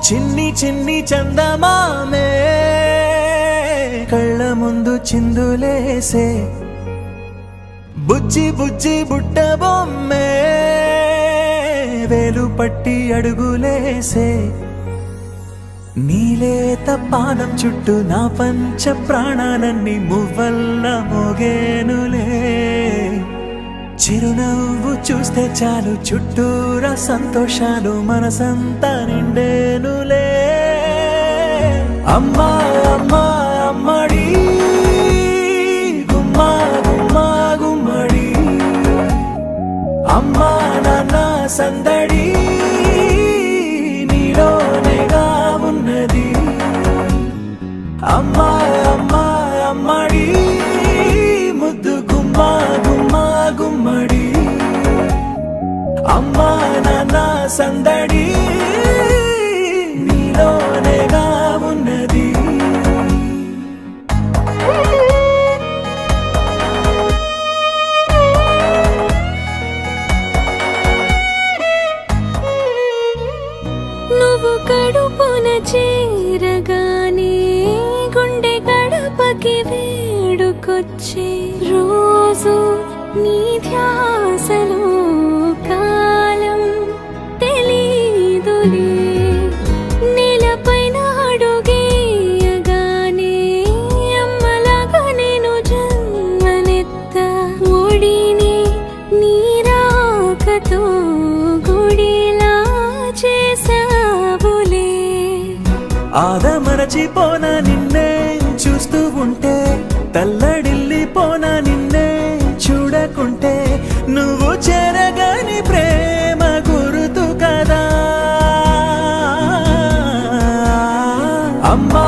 చిన్ని చిన్ని చందమామే కళ్ళ ముందు చిందులేసే బుజ్జి బుజ్జి బుట్ట బొమ్మే వేలు పట్టి అడుగులేసే నీలేత పానం చుట్టూ నా పంచ ప్రాణాలన్నీ మువ్వల్ల మోగేనులే చిరునవ్వు చూస్తే చాలు చుట్టూరా సంతోషాలు మనసంతా నిండేనులే అమ్మా అమ్మా అమ్మడి గుమ్మా గుమ్మా గుమ్మడి అమ్మా నాన్న సందడి నీలోనేగా ఉన్నది అమ్మా అమ్మా అమ్మడి ముద్దు గుమ్మా గుమ్మా గుమ్మడి అమ్మా నాన్న సందడి నీలోనేగా ఉన్నది నువ్వు కడుపున చేరగానే గుండె గడపకి వేడుకొచ్చే రోజు నీ ధ్యాసలో కాలం తెలీదులే నేలపైన అడుగేయగానే అమ్మలాగా నేను జన్మనెత్త ఒడిని నీ రాకతో గుడిలా చేసావులే ఆదమరచిపోనా నిన్నే చూస్తూ ఉంటే తల్లడిల్లిపోనా నిన్నే చూడకుంటే నువ్వు చెరగని ప్రేమ గురుతు కదా అమ్మా